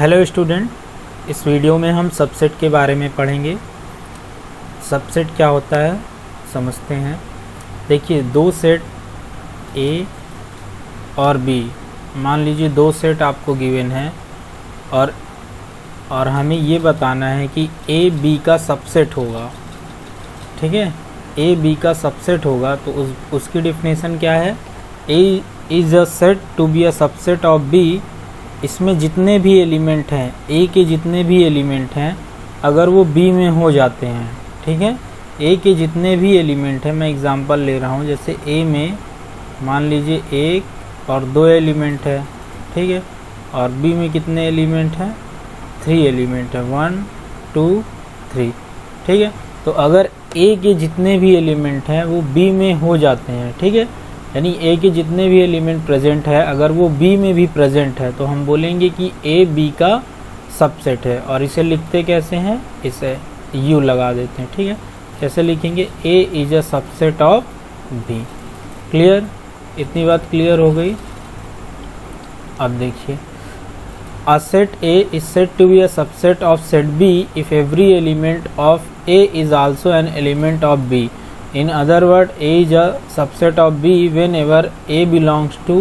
Hello student, इस video में हम सबसेट के बारे में पढ़ेंगे। सबसेट क्या होता है समझते हैं। देखिए, दो सेट ए और बी, मान लीजिए दो सेट आपको गिवन है और हमें ये बताना है कि ए बी का सबसेट होगा। ठीक है, ए बी का सबसेट होगा तो उसकी डेफिनेशन क्या है? A is a set to be a subset of B. इसमें जितने भी एलिमेंट हैं, ए के जितने भी एलिमेंट हैं, अगर वो बी में हो जाते हैं, ठीक है, ए के जितने भी एलिमेंट हैं, मैं एग्जांपल ले रहा हूँ, जैसे ए में मान लीजिए एक और दो एलिमेंट है, ठीक है, और बी में कितने एलिमेंट हैं? 3 एलिमेंट है, 1 2 3, ठीक है। तो अगर ए के जितने भी एलिमेंट हैं वो बी में हो जाते हैं, ठीक है, यानी ए के जितने भी एलिमेंट प्रेजेंट है अगर वो बी में भी प्रेजेंट है तो हम बोलेंगे कि ए बी का सबसेट है। और इसे लिखते कैसे हैं? इसे यू लगा देते हैं, ठीक है। कैसे लिखेंगे? A is a subset of B. Clear? इतनी बात क्लियर हो गई। अब देखिए, a set A is said to be a subset of set B if every element of A is also an element of B. In other words, A is a subset of B whenever A belongs to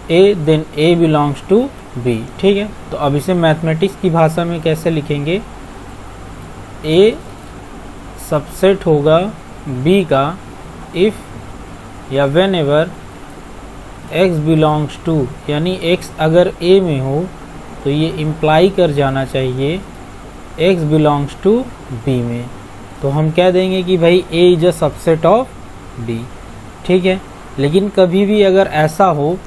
A, then A belongs to B. ठीक है, तो अब इसे mathematics की भाषा में कैसे लिखेंगे? A सबसेट होगा B का if या whenever X belongs to, यानी X अगर A में हो तो ये इम्प्लाई कर जाना चाहिए X बिलोंग्स टू B में। तो हम कह देंगे कि भाई A is a subset of B, ठीक है। लेकिन कभी भी अगर ऐसा हो,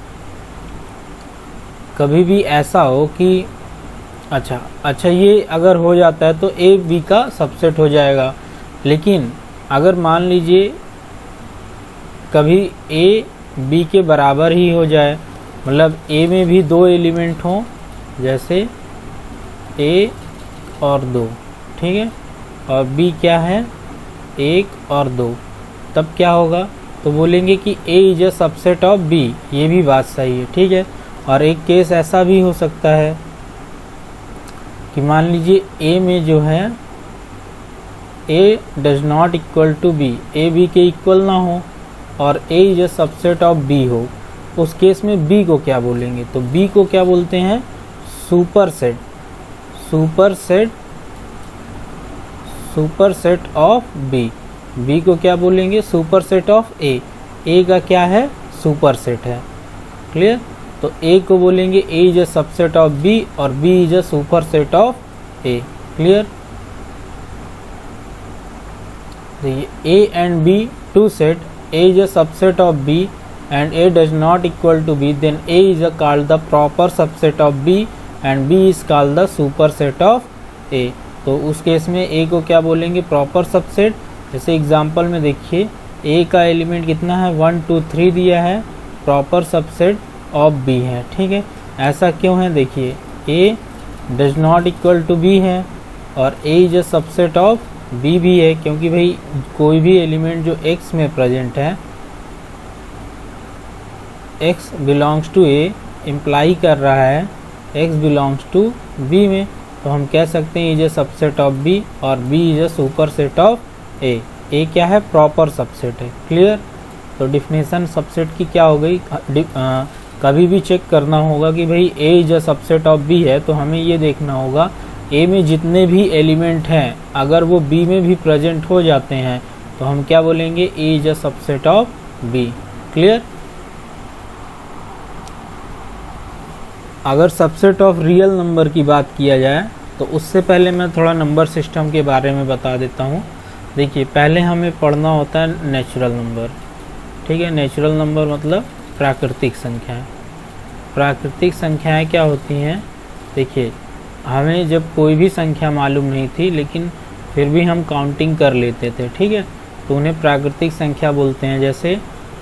कभी भी ऐसा हो कि अच्छा ये अगर हो जाता है तो A B का सबसेट हो जाएगा। लेकिन अगर मान लीजिए कभी A B के बराबर ही हो जाए, मतलब A में भी दो एलिमेंट हों, जैसे ए और 2, ठीक है, और बी क्या है? 1 और 2, तब क्या होगा? तो बोलेंगे कि A is a subset of B. ये भी बात सही है, ठीक है। और एक केस ऐसा भी हो सकता है कि मान लीजिए ए में जो है A does not equal to B, A B के इक्वल ना हो और A is a subset of B हो। उस केस में बी को क्या बोलेंगे? तो बी को क्या बोलते हैं? Superset. Superset of B. B को क्या बोलेंगे? सुपरसेट ऑफ ए। ए का क्या है? सुपरसेट है। क्लियर? तो ए को बोलेंगे A is a subset of B और B is a superset of A. Clear? देखिए, A and B two set, A is a subset of B and A does not equal to B, then A is called the proper subset of B and B is called the superset of A. तो उस case में A को क्या बोलेंगे? Proper subset. जैसे example में देखिए, A का एलिमेंट कितना है? 1 2 3 दिया है, प्रॉपर सबसेट ऑफ B है, ठीक है। ऐसा क्यों है? देखिए, A does not equal to B है और A is a subset of B भी है, क्योंकि भाई कोई भी एलिमेंट जो X में प्रेजेंट है, X belongs to A imply कर रहा है X बिलोंग्स टू B में, तो हम कह सकते हैं is a subset of B और B is a super set of A। A क्या है? प्रॉपर सबसेट है। क्लियर? तो डिफिनेशन सबसेट की क्या हो गई? कभी भी चेक करना होगा कि भाई A is a subset of B है तो हमें ये देखना होगा A में जितने भी एलिमेंट हैं अगर वो B में भी प्रेजेंट हो जाते हैं तो हम क्या बोलेंगे? A is a subset of B। Clear? अगर सबसेट ऑफ रियल नंबर की बात किया जाए तो उससे पहले मैं थोड़ा नंबर सिस्टम के बारे में बता देता हूँ। देखिए, पहले हमें पढ़ना होता है नेचुरल नंबर, ठीक है। नेचुरल नंबर मतलब प्राकृतिक संख्याएं। प्राकृतिक संख्याएं क्या होती हैं? देखिए, हमें जब कोई भी संख्या मालूम नहीं थी लेकिन फिर भी हम काउंटिंग कर लेते थे, ठीक है, तो उन्हें प्राकृतिक संख्या बोलते हैं। जैसे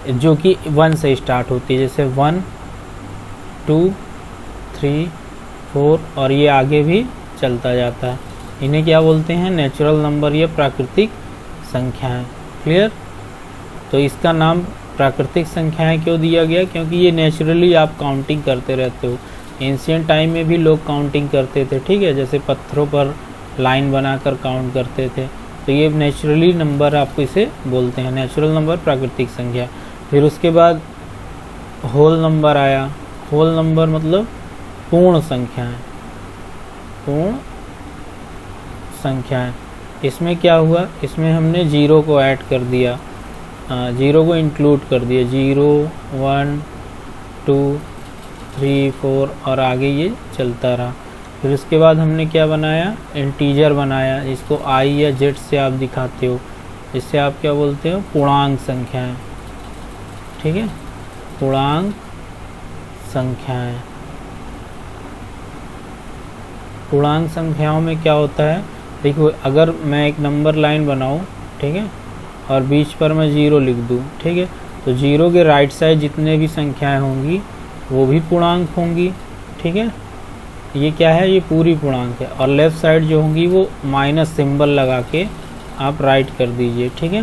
जो कि 1 से स्टार्ट होती है, जैसे 1 2 3 4 और ये आगे भी चलता जाता है। इन्हें क्या बोलते हैं? नेचुरल नंबर या प्राकृतिक संख्याएं। क्लियर? तो इसका नाम प्राकृतिक संख्याएं क्यों दिया गया? क्योंकि ये नेचुरली आप काउंटिंग करते रहते हो। एंशियंट टाइम में भी लोग काउंटिंग करते थे, ठीक है, जैसे पत्थरों पर लाइन बनाकर काउंट करते थे। तो ये नेचुरली नंबर आपको इसे बोलते हैं, नेचुरल नंबर, प्राकृतिक संख्या। फिर उसके बाद होल नंबर आया। होल नंबर मतलब पूर्ण संख्याएं, पूर्ण संख्याएं। इसमें क्या हुआ, इसमें हमने जीरो को ऐड कर दिया, जीरो को इंक्लूड कर दिया, 0 1 2 3 4 और आगे ये चलता रहा। फिर उसके बाद हमने क्या बनाया, इंटीजर बनाया, इसको आई या जेड से आप दिखाते हो, इससे आप क्या बोलते हो, पूर्णांक संख्याएं, ठीक है, पूर्णांक संख्याएं। पूर्णांक संख्याओं में क्या होता है, देखो अगर मैं एक नंबर लाइन बनाऊं, ठीक है, और बीच पर मैं 0 लिख दूं, ठीक है, तो 0 के राइट साइड जितने भी संख्याएं होंगी वो भी पूर्णांक होंगी, ठीक है, ये क्या है, ये पूरी पूर्णांक है। और लेफ़्ट साइड जो होंगी वो माइनस सिंबल लगा के आप राइट कर दीजिए, ठीक है।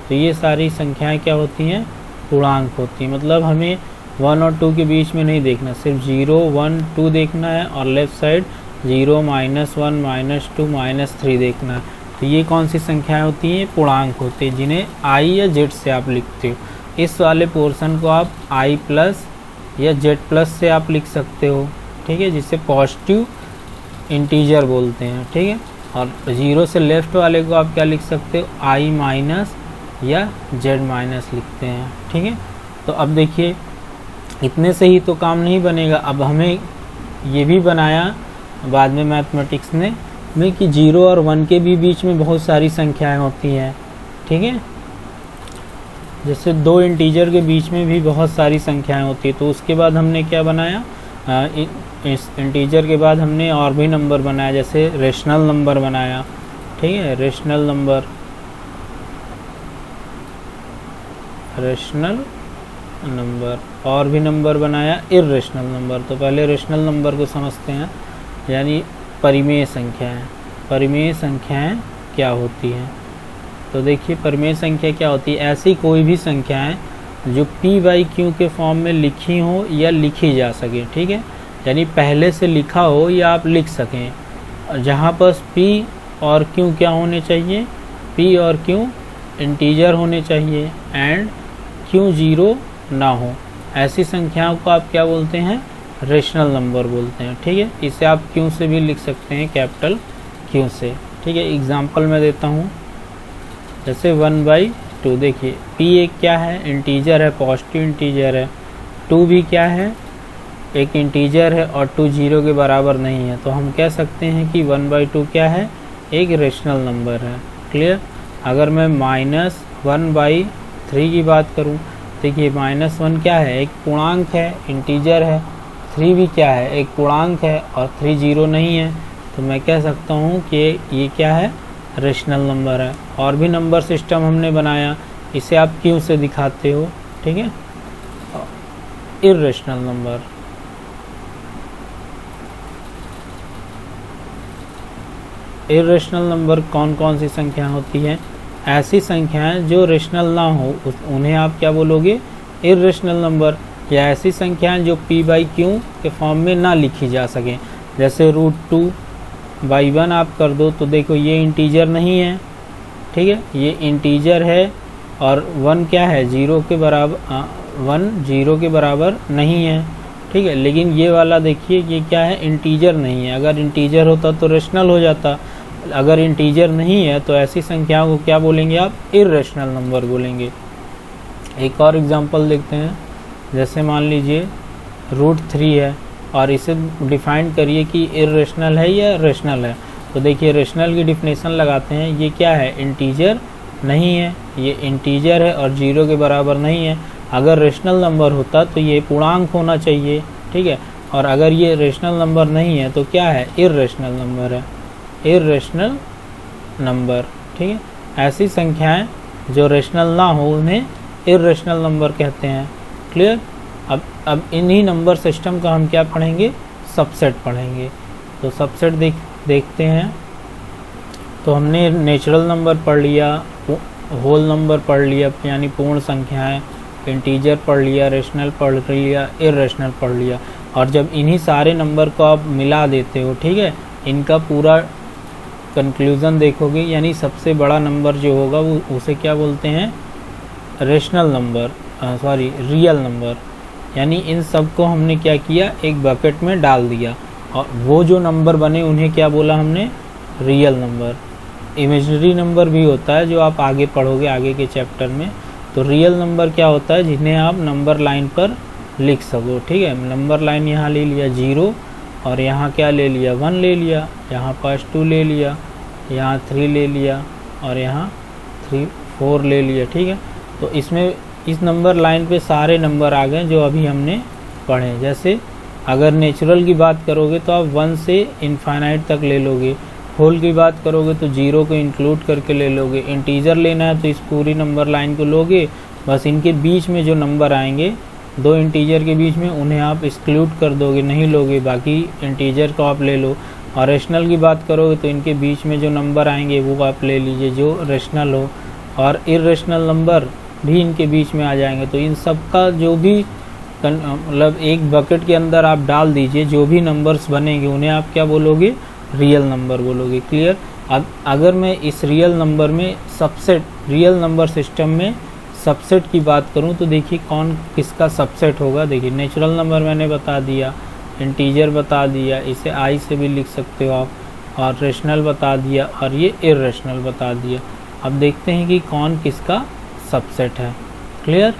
तो ये सारी संख्याएं क्या होती हैं, पूर्णांक होती हैं। मतलब हमें 1 और 2 के बीच में नहीं देखना, सिर्फ 0 1 2 देखना है और लेफ़्ट साइड 0 -1 -2 -3 देखना है। तो ये कौन सी संख्याएं होती हैं, पूर्णांक होते हैं, जिन्हें आई या जेड से आप लिखते हो। इस वाले पोर्शन को आप आई प्लस या जेड प्लस से आप लिख सकते हो, ठीक है, जिसे पॉजिटिव इंटीजर बोलते हैं, ठीक है। और 0 से लेफ्ट वाले को आप क्या लिख सकते हो, आई माइनस या जेड माइनस लिखते हैं, ठीक है। तो अब देखिए इतने से ही तो काम नहीं बनेगा, अब हमें ये भी बनाया बाद में मैथमेटिक्स में कि 0 और 1 के भी बीच में बहुत सारी संख्याएं होती हैं, ठीक है, जैसे दो इंटीजर के बीच में भी बहुत सारी संख्याएं होती है। तो उसके बाद हमने क्या बनाया, इस इंटीजर के बाद हमने और भी नंबर बनाया, जैसे रेशनल नंबर बनाया, ठीक है, रेशनल नंबर, रेशनल नंबर, और भी नंबर बनाया इर्रेशनल नंबर। तो पहले रेशनल नंबर को समझते हैं, यानी परिमेय संख्याएं। परिमेय संख्याएं क्या होती हैं, तो देखिए परिमेय संख्या क्या होती है, ऐसी कोई भी संख्याएं जो p/q के फॉर्म में लिखी हो या लिखी जा सके, ठीक है, यानी पहले से लिखा हो या आप लिख सकें, जहाँ पर p और q क्या होने चाहिए, p और q इंटीजर होने चाहिए एंड q 0 ना हो, ऐसी संख्याओं को आप क्या बोलते हैं, रेशनल नंबर बोलते हैं, ठीक है। इसे आप q से भी लिख सकते हैं, कैपिटल Q से, ठीक है। एग्जाम्पल मैं देता हूँ, जैसे 1/2, देखिए p एक क्या है, इंटीजर है, पॉजिटिव इंटीजर है, 2 भी क्या है, एक इंटीजर है और 2 0 के बराबर नहीं है। तो हम कह सकते हैं कि 1/2 क्या है, एक रेशनल नंबर है, क्लियर। अगर मैं -1/3 की बात करूं, देखिए -1 क्या है, एक पूर्णांक है, इंटीजर है, 3 भी क्या है, एक पूर्णांक है और 3 0 नहीं है। तो मैं कह सकता हूं कि ये क्या है, रेशनल नंबर है। और भी नंबर सिस्टम हमने बनाया, इसे आप क्यों से दिखाते हो, ठीक है, इर्रेशनल नंबर। इर्रेशनल नंबर कौन कौन सी संख्या होती है, ऐसी संख्याएं जो रेशनल ना हो उन्हें आप क्या बोलोगे, इर्रेशनल नंबर। या ऐसी संख्याएं जो p/q के फॉर्म में ना लिखी जा सके, जैसे √2/1 आप कर दो, तो देखो ये इंटीजर नहीं है, ठीक है, ये इंटीजर है और 1 क्या है, 0 के बराबर, 1 0 के बराबर नहीं है, ठीक है। लेकिन ये वाला देखिए ये क्या है, इंटीजर नहीं है, अगर इंटीजर होता तो रेशनल हो जाता, अगर इंटीजर नहीं है तो ऐसी संख्याओं को क्या बोलेंगे आप, इर्रेशनल नंबर बोलेंगे। एक और एग्जांपल देखते हैं, जैसे मान लीजिए √3 है और इसे डिफाइन करिए कि इर्रेशनल है या रेशनल है। तो देखिए रेशनल की डिफिनेशन लगाते हैं, ये क्या है, इंटीजर नहीं है, ये इंटीजर है और 0 के बराबर नहीं है। अगर रेशनल नंबर होता तो ये पूर्णांक होना चाहिए, ठीक है, और अगर ये रेशनल नंबर नहीं है तो क्या है, इर्रेशनल नंबर है, इर्रेशनल नंबर, ठीक है। ऐसी संख्याएं जो रेशनल ना हो उन्हें इर्रेशनल नंबर कहते हैं, क्लियर। अब इन्हीं नंबर सिस्टम का हम क्या पढ़ेंगे, सबसेट पढ़ेंगे। तो सबसेट देखते हैं। तो हमने नेचुरल नंबर पढ़ लिया, होल नंबर पढ़ लिया यानी पूर्ण संख्याएं, इंटीजर पढ़ लिया, रेशनल पढ़ लिया, इर्रेशनल पढ़ लिया। और जब इन्हीं सारे नंबर को आप मिला देते हो, ठीक है, इनका पूरा कंक्लूज़न देखोगे, यानी सबसे बड़ा नंबर जो होगा वो उसे क्या बोलते हैं, rational number, sorry real number. यानी इन सब को हमने क्या किया, एक बकेट में डाल दिया, और वो जो नंबर बने उन्हें क्या बोला हमने, रियल नंबर। इमेजिनरी नंबर भी होता है जो आप आगे पढ़ोगे आगे के चैप्टर में। तो रियल नंबर क्या होता है, जिन्हें आप नंबर लाइन पर लिख सको, ठीक है। नंबर लाइन यहाँ ले लिया 0, और यहाँ क्या ले लिया 1 ले लिया, यहाँ पास 2 ले लिया, यहाँ 3 ले लिया, और यहाँ 4 ले लिया, ठीक है। तो इसमें इस नंबर लाइन पे सारे नंबर आ गए जो अभी हमने पढ़े। जैसे अगर नेचुरल की बात करोगे तो आप 1 से इनफाइनाइट तक ले लोगे, होल की बात करोगे तो 0 को इंक्लूड करके ले लोगे, इंटीजर लेना है तो इस पूरी नंबर लाइन को लोगे, बस इनके बीच में जो नंबर आएंगे दो इंटीजर के बीच में उन्हें आप एक्सक्लूड कर दोगे, नहीं लोगे, बाकी इंटीजर को आप ले लो। और रेशनल की बात करोगे तो इनके बीच में जो नंबर आएंगे वो आप ले लीजिए जो रेशनल हो, और इर्रेशनल नंबर भी इनके बीच में आ जाएंगे। तो इन सब का जो भी मतलब एक बकेट के अंदर आप डाल दीजिए, जो भी नंबर्स बनेंगे उन्हें आप क्या बोलोगे, रियल नंबर बोलोगे। क्लियर। अब अगर मैं इस रियल नंबर में सबसेट, रियल नंबर सिस्टम में सबसेट की बात करूं तो देखिए कौन किसका सबसेट होगा। देखिए नेचुरल नंबर मैंने बता दिया, इंटीजर बता दिया, इसे आई से भी लिख सकते हो आप, और रेशनल बता दिया, और ये इर्रेशनल बता दिया। अब देखते हैं कि कौन किसका सबसेट है। क्लियर।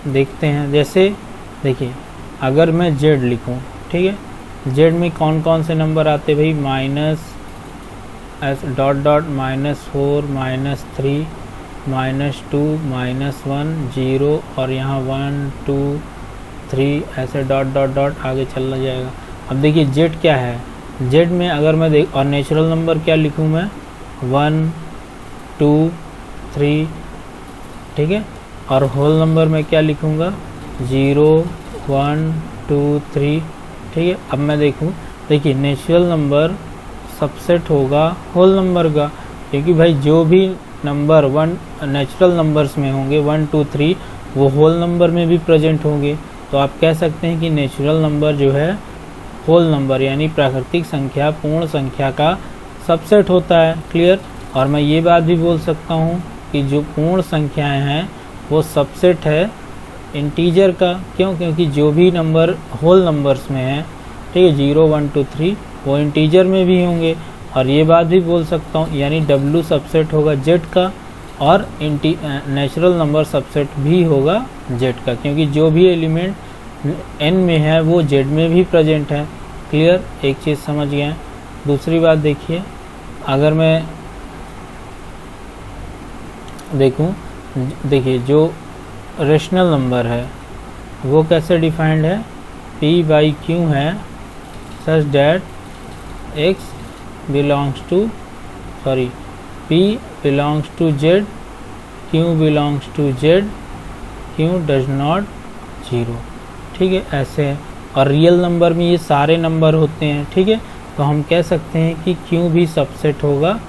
देखते हैं, जैसे देखिए अगर मैं z लिखूं, ठीक है, z में कौन कौन से नंबर आते भाई, माइनस -4 -3 -2 -1 0, और यहाँ 1 2 3 ऐसे डॉट आगे चलना जाएगा। अब देखिए z क्या है, z में अगर मैं देख, और नेचुरल नंबर क्या लिखूँ मैं, 1 2 3, ठीक है, और होल नंबर में क्या लिखूँगा, 0 1 2 3, ठीक है। अब मैं देखूँ, देखिए नेचुरल नंबर सबसेट होगा होल नंबर का, क्योंकि भाई जो भी नंबर 1 नेचुरल नंबर्स में होंगे 1 2 3 वो होल नंबर में भी प्रेजेंट होंगे। तो आप कह सकते हैं कि नेचुरल नंबर जो है होल नंबर यानी प्राकृतिक संख्या, पूर्ण संख्या का सबसेट होता है। क्लियर। और मैं ये बात भी बोल सकता हूँ कि जो पूर्ण संख्याएं हैं वो सबसेट है इंटीजर का। क्यों? क्योंकि जो भी नंबर होल नंबर्स में है, ठीक है, 0 1 2 3 वो इंटीजर में भी होंगे। और ये बात भी बोल सकता हूँ यानी W सबसेट होगा Z का, और नेचुरल नंबर सबसेट भी होगा Z का, क्योंकि जो भी एलिमेंट N में है वो Z में भी प्रेजेंट है। क्लियर। एक चीज़ समझ गए। दूसरी बात देखिए, अगर मैं देखूं, देखिए जो रेशनल नंबर है वो कैसे डिफाइंड है, P/Q है such that X belongs to, sorry, P belongs to Z, Q belongs to Z, Q does not 0, ठीक है, ऐसे है। और रियल नंबर में ये सारे नंबर होते हैं, ठीक है, तो हम कह सकते हैं कि Q भी सबसेट होगा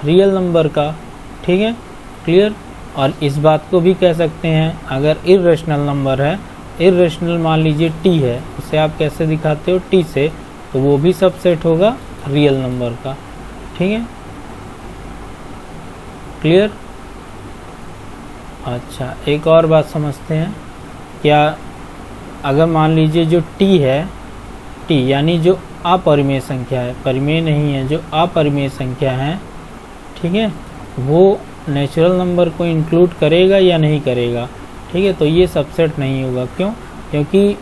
रियल नंबर का, ठीक है। क्लियर। और इस बात को भी कह सकते हैं अगर इर्रेशनल नंबर है, इर्रेशनल मान लीजिए T है, उसे आप कैसे दिखाते हो, T से, तो वो भी सबसेट होगा रियल नंबर का, ठीक है। क्लियर। अच्छा, एक और बात समझते हैं। क्या अगर मान लीजिए जो T है, T यानी जो अपरिमेय संख्या है, परिमेय नहीं है, जो अपरिमेय संख्या है, ठीक है, वो नेचुरल नंबर को इंक्लूड करेगा या नहीं करेगा, ठीक है, तो ये सबसेट नहीं होगा। क्यों? क्योंकि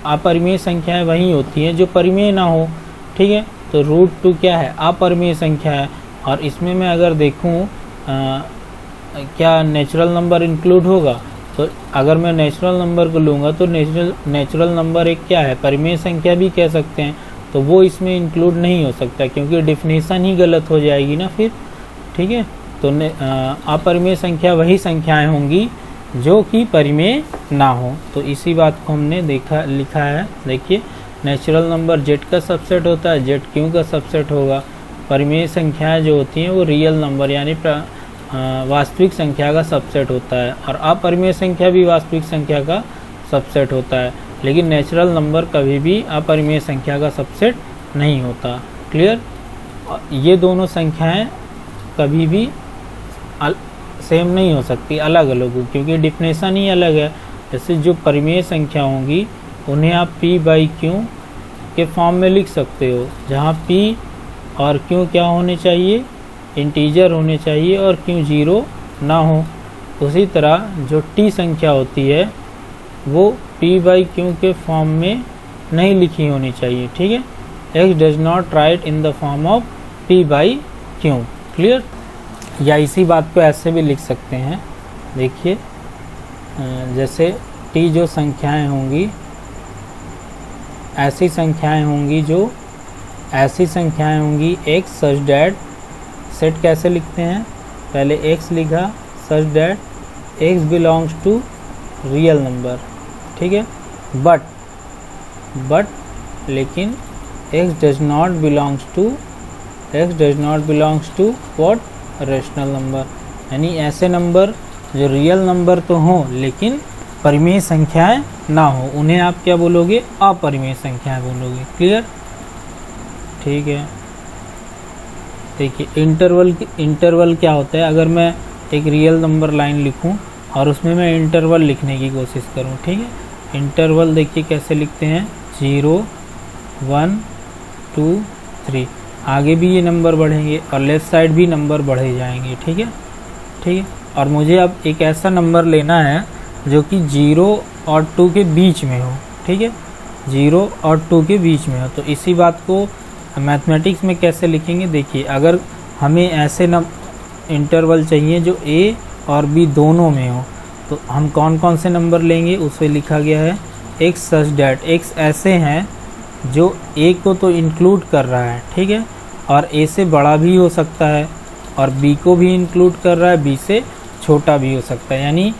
अपरिमेय संख्याएं वही होती हैं जो परिमेय ना हो, ठीक है। तो √2 क्या है, अपरिमेय संख्या है। और इसमें मैं अगर देखूं क्या नेचुरल नंबर इंक्लूड होगा, तो अगर मैं नेचुरल नंबर को लूँगा तो नेचुरल नंबर एक क्या है, परिमेय संख्या भी कह सकते हैं, तो वो इसमें इंक्लूड नहीं हो सकता क्योंकि डेफिनेशन ही गलत हो जाएगी ना फिर, ठीक है। तो अपरिमेय संख्या वही संख्याएं होंगी जो कि परिमेय ना हो। तो इसी बात को हमने लिखा है। देखिए नेचुरल नंबर Z का सबसेट होता है, Z Q का सबसेट होगा। परिमेय संख्याएं जो होती हैं वो रियल नंबर यानी वास्तविक संख्या का सबसेट होता है, और अपरिमेय संख्या भी वास्तविक संख्या का सबसेट होता है, लेकिन नेचुरल नंबर कभी भी अपरिमेय संख्या का सबसेट नहीं होता। क्लियर? ये दोनों संख्याएं कभी भी सेम नहीं हो सकती, अलग अलग हो, क्योंकि डिफिनेशन ही अलग है। जैसे जो परिमेय संख्या होंगी उन्हें आप p/q के फॉर्म में लिख सकते हो, जहाँ p और q क्या होने चाहिए, इंटीजर होने चाहिए, और q 0 ना हो। उसी तरह जो t संख्या होती है वो p/q के फॉर्म में नहीं लिखी होनी चाहिए। ठीक है, x does not right in the form of p/q। Clear? या इसी बात को ऐसे भी लिख सकते हैं, देखिए जैसे t जो संख्याएं होंगी, ऐसी संख्याएं होंगी x सच डैट, सेट कैसे लिखते हैं, पहले x लिखा, such that x belongs to real number. ठीक है, बट लेकिन x does not belongs to what, rational number. यानी ऐसे नंबर जो रियल नंबर तो हों लेकिन परिमेय संख्याएं ना हो, उन्हें आप क्या बोलोगे, अपरिमेय संख्याएं बोलोगे। क्लियर? ठीक है, देखिए इंटरवल क्या होता है। अगर मैं एक रियल नंबर लाइन लिखूं और उसमें मैं इंटरवल लिखने की कोशिश करूं, ठीक है, इंटरवल देखिए कैसे लिखते हैं, 0 1 2 3, आगे भी ये नंबर बढ़ेंगे और लेफ़्ट साइड भी नंबर बढ़े जाएंगे। ठीक है, और मुझे अब एक ऐसा नंबर लेना है जो कि 0 और 2 के बीच में हो। ठीक है, 0 और 2 के बीच में हो। तो इसी बात को मैथमेटिक्स में कैसे लिखेंगे, देखिए अगर हमें ऐसे इंटरवल चाहिए जो a और b दोनों में हो, तो हम कौन कौन से नंबर लेंगे, उसे लिखा गया है x सच डैट, x ऐसे हैं जो a को तो इंक्लूड कर रहा है, ठीक है, और a से बड़ा भी हो सकता है, और b को भी इंक्लूड कर रहा है, b से छोटा भी हो सकता है। यानी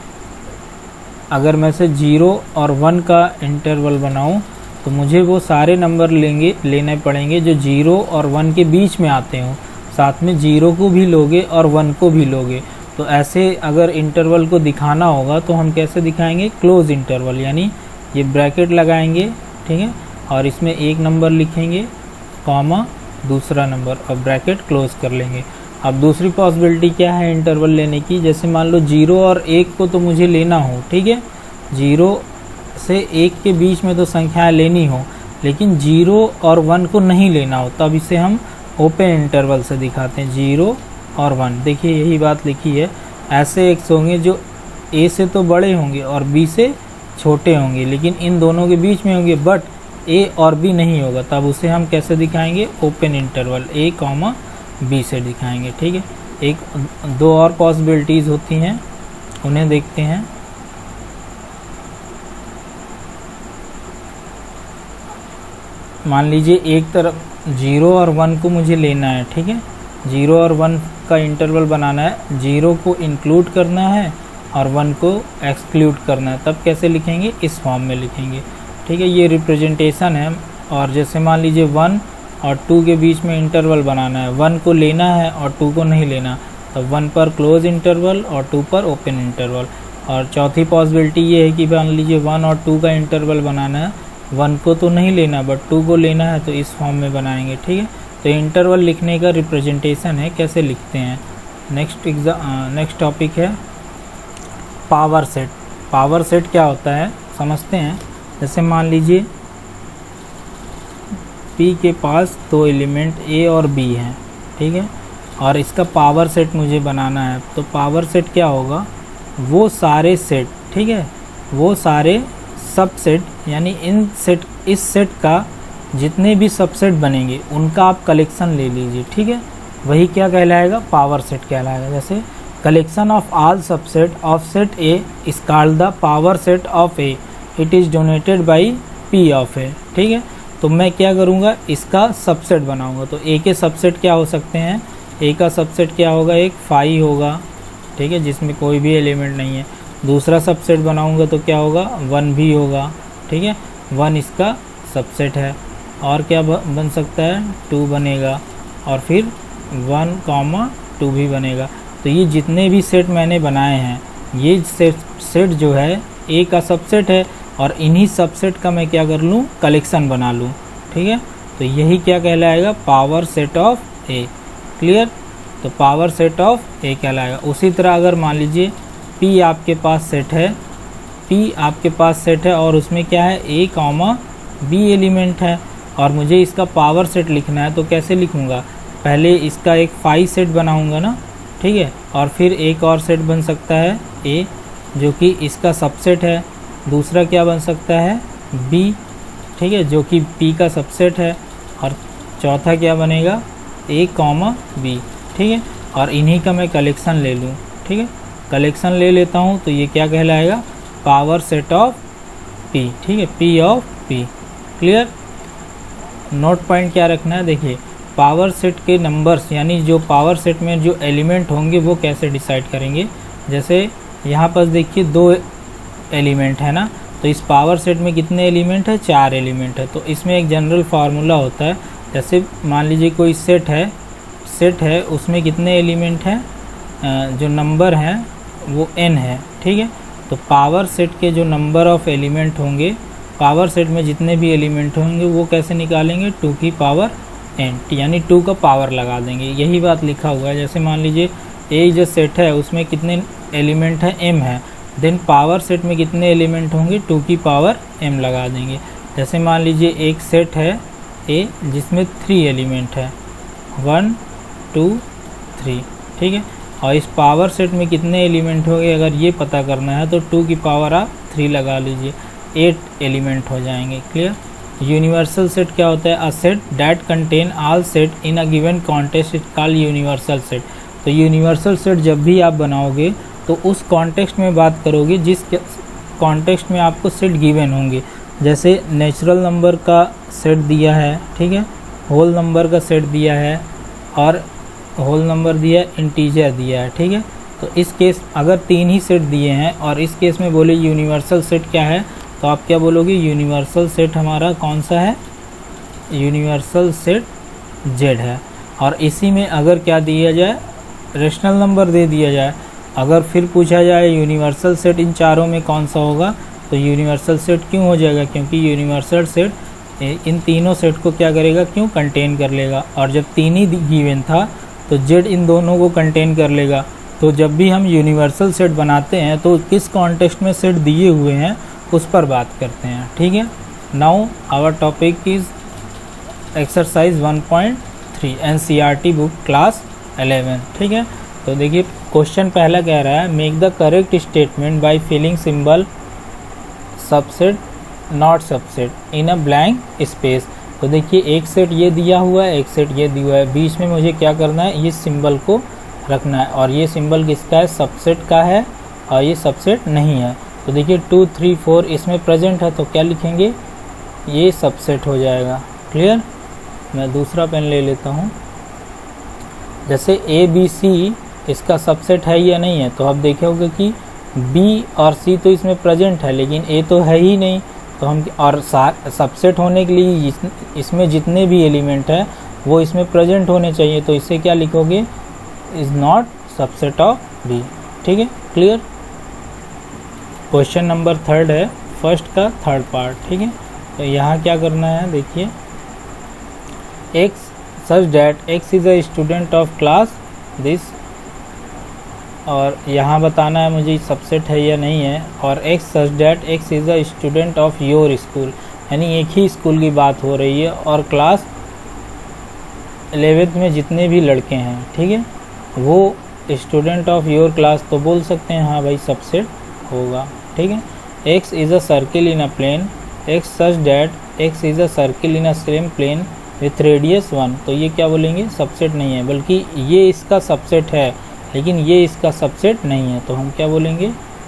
अगर मैं से 0 और 1 का इंटरवल बनाऊं तो मुझे वो सारे नंबर लेने पड़ेंगे जो 0 और 1 के बीच में आते हों, साथ में 0 को भी लोगे और 1 को भी लोगे। तो ऐसे अगर इंटरवल को दिखाना होगा तो हम कैसे दिखाएंगे, क्लोज इंटरवल, यानी ये ब्रैकेट लगाएंगे, ठीक है, और इसमें एक नंबर लिखेंगे, कॉमा दूसरा नंबर, और ब्रैकेट क्लोज कर लेंगे। अब दूसरी पॉसिबिलिटी क्या है इंटरवल लेने की, जैसे मान लो 0 और 1 को तो मुझे लेना हो, ठीक है, 0 से 1 के बीच में तो संख्याएं लेनी हो, लेकिन 0 और 1 को नहीं लेना हो, तब इसे हम ओपन इंटरवल से दिखाते हैं, 0 और 1। देखिए यही बात लिखी है, ऐसे एक्स होंगे जो a से तो बड़े होंगे और b से छोटे होंगे, लेकिन इन दोनों के बीच में होंगे, बट a और b नहीं होगा, तब उसे हम कैसे दिखाएंगे, ओपन इंटरवल a, b से दिखाएंगे। ठीक है, एक दो और पॉसिबिलिटीज़ होती हैं, उन्हें देखते हैं। मान लीजिए एक तरफ 0 और 1 को मुझे लेना है, ठीक है, 0 और 1 का इंटरवल बनाना है, 0 को इंक्लूड करना है और 1 को एक्सक्लूड करना है, तब कैसे लिखेंगे, इस फॉर्म में लिखेंगे। ठीक है, ये रिप्रेजेंटेशन है। और जैसे मान लीजिए 1 और 2 के बीच में इंटरवल बनाना है, 1 को लेना है और 2 को नहीं लेना, तो 1 पर क्लोज इंटरवल और 2 पर ओपन इंटरवल। और चौथी पॉसिबिलिटी ये है कि मान लीजिए 1 और 2 का इंटरवल बनाना है, 1 को तो नहीं लेना बट 2 को लेना है, तो इस फॉर्म में बनाएंगे। ठीक है, तो इंटरवल लिखने का रिप्रेजेंटेशन है, कैसे लिखते हैं। नेक्स्ट टॉपिक है पावर सेट। पावर सेट क्या होता है समझते हैं। जैसे मान लीजिए P के पास दो एलिमेंट A और B हैं, ठीक है, और इसका पावर सेट मुझे बनाना है, तो पावर सेट क्या होगा, वो सारे सेट, ठीक है, वो सारे सबसेट, यानी इस सेट का जितने भी सबसेट बनेंगे उनका आप कलेक्शन ले लीजिए। ठीक है, वही क्या कहलाएगा, पावर सेट कहलाएगा। जैसे collection of all subset of set A is called the power set of A, it is donated by P of A. ठीक है, तो मैं क्या करूँगा, इसका सबसेट बनाऊँगा। तो ए के सबसेट क्या हो सकते हैं, ए का सबसेट क्या होगा, एक 5 होगा, ठीक है, जिसमें कोई भी एलिमेंट नहीं है। दूसरा सबसेट बनाऊँगा तो क्या होगा, 1 भी होगा, ठीक है, 1 इसका सबसेट है। और क्या बन सकता है, 2 बनेगा, और फिर 1, 2 भी बनेगा। तो ये जितने भी सेट मैंने बनाए हैं ये सेट जो है ए का सबसेट है, और इन्हीं सबसेट का मैं क्या कर लूँ, कलेक्शन बना लूँ। ठीक है, तो यही क्या कहलाएगा, power set of A. Clear, तो पावर सेट ऑफ ए कहलाएगा। उसी तरह अगर मान लीजिए पी आपके पास सेट है, पी आपके पास सेट है और उसमें क्या है, ए कॉमा बी एलिमेंट है, और मुझे इसका पावर सेट लिखना है, तो कैसे लिखूँगा, पहले इसका एक फाई सेट बनाऊँगा ना, ठीक है, और फिर एक और सेट बन सकता है ए जो कि इसका सबसेट है, दूसरा क्या बन सकता है बी, ठीक है, जो कि पी का सबसेट है, और चौथा क्या बनेगा ए कॉमा बी। ठीक है, और इन्हीं का मैं कलेक्शन ले लूँ। ठीक है, कलेक्शन ले लेता हूँ तो ये क्या कहलाएगा, पावर सेट ऑफ पी। ठीक है, P of P. Clear, note point क्या रखना है, देखिए पावर सेट के नंबर्स यानी जो पावर सेट में जो एलिमेंट होंगे वो कैसे डिसाइड करेंगे। जैसे यहाँ पर देखिए 2 एलिमेंट है ना, तो इस पावर सेट में कितने एलिमेंट है, 4 एलिमेंट है। तो इसमें एक जनरल फार्मूला होता है, जैसे मान लीजिए कोई सेट है उसमें कितने एलिमेंट हैं, जो नंबर हैं वो n है। ठीक है, तो पावर सेट के जो नंबर ऑफ एलिमेंट होंगे, पावर सेट में जितने भी एलिमेंट होंगे वो कैसे निकालेंगे, 2 की पावर n, यानी 2 का पावर लगा देंगे। यही बात लिखा हुआ है। जैसे मान लीजिए ए जो सेट है उसमें कितने एलिमेंट है, m है, देन पावर सेट में कितने एलिमेंट होंगे, 2 की पावर m लगा देंगे। जैसे मान लीजिए एक सेट है ए जिसमें 3 एलिमेंट है, 1 2 3। ठीक है, और इस पावर सेट में कितने एलिमेंट होंगे अगर ये पता करना है तो 2 की पावर आप 3 लगा लीजिए, 8 एलिमेंट हो जाएंगे। क्लियर, यूनिवर्सल सेट क्या होता है, a set that contain all set in a given context is called universal set. तो यूनिवर्सल सेट जब भी आप बनाओगे तो उस कॉन्टेक्स्ट में बात करोगे जिस कॉन्टेक्स्ट में आपको सेट गिवन होंगे। जैसे नेचुरल नंबर का सेट दिया है, ठीक है, होल नंबर का सेट दिया है, और होल नंबर दिया है, इंटीजर दिया है। ठीक है, तो इस केस अगर 3 ही सेट दिए हैं और इस केस में बोले यूनिवर्सल सेट क्या है, तो आप क्या बोलोगे, यूनिवर्सल सेट हमारा कौन सा है, यूनिवर्सल सेट जेड है। और इसी में अगर क्या दिया जाए, रेशनल नंबर दे दिया जाए, अगर फिर पूछा जाए यूनिवर्सल सेट इन चारों में कौन सा होगा, तो यूनिवर्सल सेट क्यों हो जाएगा, क्योंकि यूनिवर्सल सेट इन तीनों सेट को क्या करेगा, क्यों कंटेन कर लेगा। और जब 3 ही गिवन था तो जेड इन दोनों को कंटेन कर लेगा। तो जब भी हम यूनिवर्सल सेट बनाते हैं तो किस कॉन्टेक्स्ट में सेट दिए हुए हैं उस पर बात करते हैं। ठीक है, now our topic is exercise 1.3 NCERT book class 11। ठीक है, तो देखिए क्वेश्चन पहला कह रहा है, make the correct statement by filling symbol subset not subset in a blank space. तो देखिए एक सेट ये दिया हुआ है, एक सेट ये दिया हुआ है, बीच में मुझे क्या करना है, ये सिंबल को रखना है, और ये सिंबल किसका है, सबसेट का है, और ये सबसेट नहीं है। तो देखिए 2 3 4 इसमें प्रेजेंट है, तो क्या लिखेंगे, ये सबसेट हो जाएगा। क्लियर, मैं दूसरा पेन ले लेता हूँ। जैसे ए बी सी इसका सबसेट है या नहीं है, तो आप देखोगे कि बी और सी तो इसमें प्रेजेंट है लेकिन ए तो है ही नहीं, तो हम और सबसेट होने के लिए इसमें जितने भी एलिमेंट है वो इसमें प्रेजेंट होने चाहिए, तो इससे क्या लिखोगे, is not subset of B. ठीक है, क्लियर। क्वेश्चन नंबर 3 है, फर्स्ट का 3rd पार्ट। ठीक है, तो यहाँ क्या करना है, देखिए x such that X is a student of class this, और यहाँ बताना है मुझे सबसेट है या नहीं है, और X such that X is a student of your school, यानी एक ही स्कूल की बात हो रही है और क्लास 11th में जितने भी लड़के हैं, ठीक है, वो स्टूडेंट ऑफ योर क्लास, तो बोल सकते हैं हाँ भाई सबसेट होगा। ठीक है, X is a circle in a plane, X such that X is a circle in a same plane with radius 1, तो ये क्या बोलेंगे, सबसेट नहीं है, बल्कि ये इसका सबसेट है लेकिन ये इसका सबसेट नहीं है, तो हम क्या बोलेंगे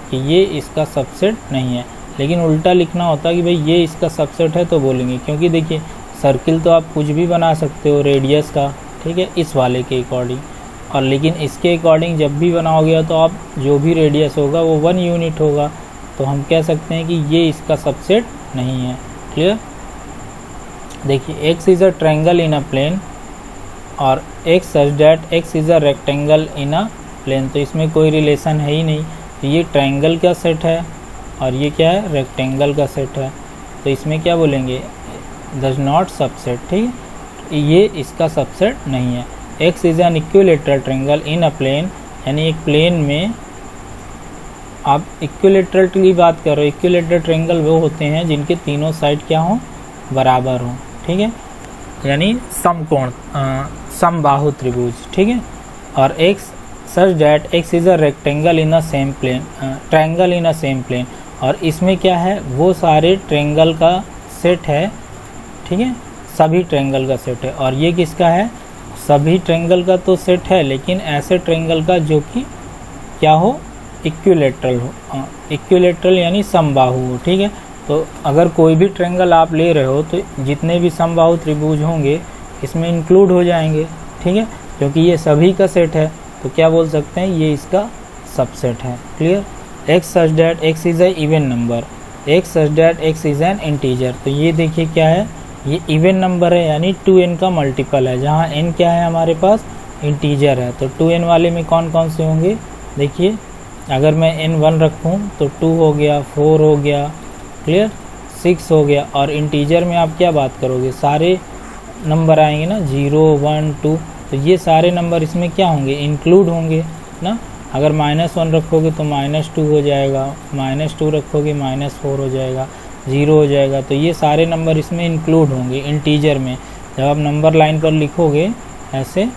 कि ये इसका सबसेट नहीं है। लेकिन उल्टा लिखना होता है कि भाई ये इसका सबसेट है तो बोलेंगे, क्योंकि देखिए सर्किल तो आप कुछ भी बना सकते हो रेडियस का, ठीक है, इस वाले के अकॉर्डिंग, और लेकिन इसके अकॉर्डिंग जब भी बनाओगे तो आप जो भी रेडियस होगा वो 1 यूनिट होगा, तो हम कह सकते हैं कि ये इसका सबसेट नहीं है। क्लियर, देखिए X is a triangle in a plane, और X such that X is a rectangle in a plane, तो इसमें कोई रिलेशन है ही नहीं। तो ये ट्रायंगल का सेट है और ये क्या है, रेक्टेंगल का सेट है, तो इसमें क्या बोलेंगे, डज नॉट सबसेट, ठीक है, ये इसका सबसेट नहीं है। X is an equilateral triangle in a plane, यानी एक प्लेन में आप इक्विलेटरल की बात कर रहे हो। इक्विलेटरल ट्रायंगल वो होते हैं जिनके तीनों साइड क्या हों, बराबर हों, ठीक है, यानी समकोण, समबाहु त्रिभुज, ठीक है। और X such that X is a rectangle in a same plane, triangle in a same plane, और इसमें क्या है, वो सारे ट्रायंगल का सेट है, ठीक है, सभी ट्रायंगल का सेट है। और ये किसका है, सभी ट्रायंगल का तो सेट है, लेकिन ऐसे ट्रायंगल का जो कि क्या हो, इक्विलेटरल हो, इक्विलेटरल यानी समबाहु हो, ठीक है। तो अगर कोई भी ट्रायंगल आप ले रहे हो तो जितने भी समबाहु त्रिभुज होंगे इसमें इंक्लूड हो जाएंगे, ठीक है, क्योंकि ये सभी का सेट है, तो क्या बोल सकते हैं, ये इसका सबसेट है। Clear. X such that X is a even number, x such that X is N integer, तो ये देखिए क्या है, ये इवन नंबर है, यानी 2n का मल्टीपल है, जहाँ n क्या है हमारे पास, इंटीजर है। तो 2n वाले में कौन कौन से होंगे, देखिए, अगर मैं n 1 रखूँ तो 2 हो गया, 4 हो गया, क्लियर, 6 हो गया। और इंटीजर में आप क्या बात करोगे, सारे नंबर आएंगे ना, 0 1 2, तो ये सारे नंबर इसमें क्या होंगे, इंक्लूड होंगे ना। अगर -1 रखोगे तो -2 हो जाएगा, -2 रखोगे -4 हो जाएगा, 0 हो जाएगा, तो ये सारे नंबर इसमें इंक्लूड होंगे इंटीजर में। जब आप नंबर लाइन पर लिखोगे ऐसे,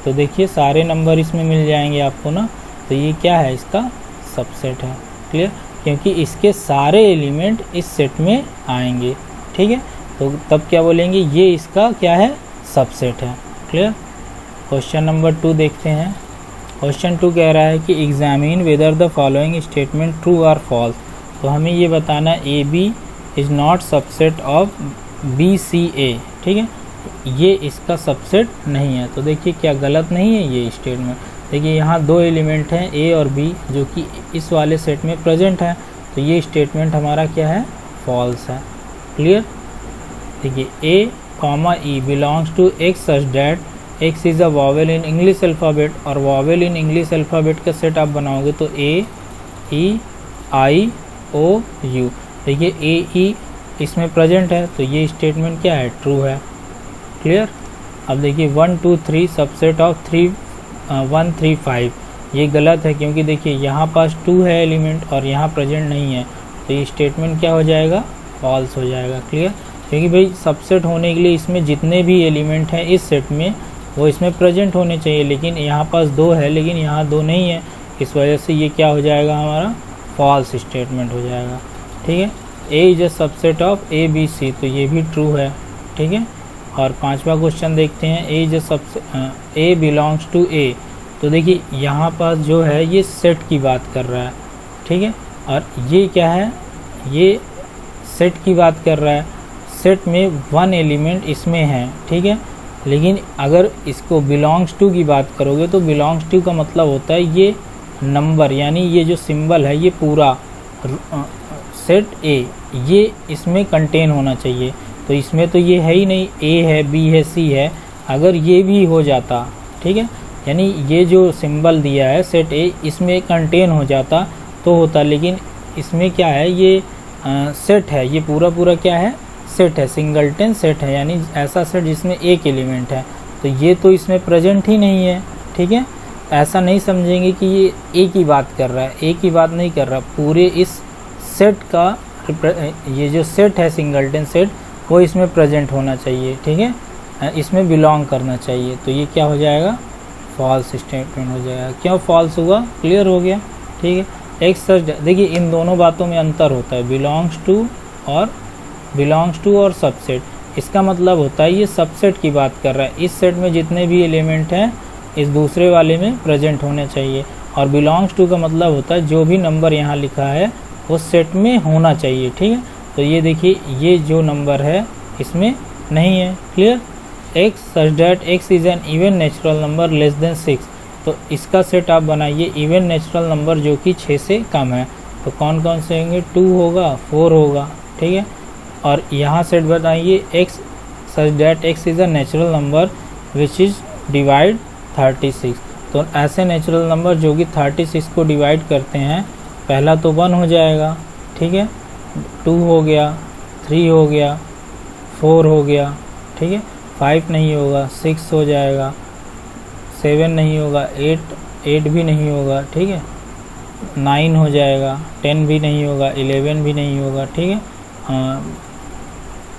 तो देखिए सारे नंबर इसमें मिल जाएंगे आपको ना, तो ये क्या है, इसका सबसेट है। क्लियर, क्योंकि इसके सारे एलिमेंट इस सेट में आएंगे, ठीक है, तो तब क्या बोलेंगे, ये इसका क्या है, सबसेट है। क्लियर। क्वेश्चन नंबर 2 देखते हैं। क्वेश्चन 2 कह रहा है कि examine whether the following statement true और फॉल्स, तो हमें ये बताना A B is not subset of B C A, ठीक है, ये इसका सबसेट नहीं है। तो देखिए क्या गलत नहीं है ये स्टेटमेंट, देखिए यहाँ 2 एलिमेंट हैं ए और बी जो कि इस वाले सेट में प्रेजेंट है, तो ये स्टेटमेंट हमारा क्या है, फॉल्स है। क्लियर। देखिए A comma E belongs to X such that X is a vowel in English alphabet, और वॉवेल इन इंग्लिश अल्फ़ाबेट का सेट आप बनाओगे तो ए ई आई ओ यू, देखिए ए ई इसमें प्रेजेंट है, तो ये स्टेटमेंट क्या है, ट्रू है। क्लियर। अब देखिए 1 2 3 सबसेट ऑफ 3 1 3 5, ये गलत है, क्योंकि देखिए यहाँ पास 2 है एलिमेंट और यहाँ प्रेजेंट नहीं है, तो ये स्टेटमेंट क्या हो जाएगा, फॉल्स हो जाएगा। क्लियर, क्योंकि भाई सबसेट होने के लिए इसमें जितने भी एलिमेंट हैं इस सेट में वो इसमें प्रेजेंट होने चाहिए, लेकिन यहाँ पास 2 है, लेकिन यहाँ 2 नहीं है, इस वजह से ये क्या हो जाएगा, हमारा फॉल्स स्टेटमेंट हो जाएगा। ठीक है। A is a subset of A B C, तो ये भी ट्रू है। ठीक है। और 5वां क्वेश्चन देखते हैं, A is a subset A belongs to A, तो देखिए यहाँ पास जो है ये सेट की बात कर रहा है। ठीक है। और ये क्या है, ये सेट की बात कर रहा है, सेट में 1 एलिमेंट इसमें है। ठीक है। लेकिन अगर इसको बिलोंग्स टू की बात करोगे तो बिलोंग्स टू का मतलब होता है ये नंबर, यानी ये जो सिंबल है ये पूरा सेट ए ये इसमें कंटेन होना चाहिए, तो इसमें तो ये है ही नहीं, ए है, बी है, सी है। अगर ये भी हो जाता, ठीक है, यानी ये जो सिंबल दिया है सेट ए इसमें कंटेन हो जाता तो होता, लेकिन इसमें क्या है, ये सेट है, ये पूरा पूरा क्या है, सेट है, सिंगलटन सेट है, यानी ऐसा सेट जिसमें एक एलिमेंट है, तो ये तो इसमें प्रेजेंट ही नहीं है। ठीक है। ऐसा नहीं समझेंगे कि ये ए की बात कर रहा है, ए की बात नहीं कर रहा, पूरे इस सेट का ये जो सेट है सिंगलटन सेट वो इसमें प्रेजेंट होना चाहिए। ठीक है, इसमें बिलोंग करना चाहिए, तो ये क्या हो जाएगा, फॉल्स स्टेटमेंट हो जाएगा। क्यों फॉल्स हुआ, क्लियर हो गया। ठीक है। एक सर्च, देखिए इन दोनों बातों में अंतर होता है, बिलोंग्स टू और सबसेट। इसका मतलब होता है ये सबसेट की बात कर रहा है, इस सेट में जितने भी एलिमेंट हैं इस दूसरे वाले में प्रेजेंट होने चाहिए, और बिलोंग्स टू का मतलब होता है जो भी नंबर यहाँ लिखा है वो सेट में होना चाहिए। ठीक है। तो ये देखिए ये जो नंबर है इसमें नहीं है। Clear. X such that X is N even natural number less than 6, तो इसका सेट आप बनाइए इवन नेचुरल नंबर जो कि 6 से कम है, तो कौन कौन से होंगे, 2 होगा, 4 होगा। ठीक है। और यहाँ सेट बताइए x such that X is a natural number which is divide 36, तो ऐसे नेचुरल नंबर जो कि 36 को डिवाइड करते हैं, पहला तो 1 हो जाएगा, ठीक है, 2 हो गया, 3 हो गया, 4 हो गया, ठीक है, 5 नहीं होगा, 6 हो जाएगा, 7 नहीं होगा, 8 भी नहीं होगा, ठीक है, 9 हो जाएगा, 10 भी नहीं होगा, 11 भी नहीं होगा, ठीक है,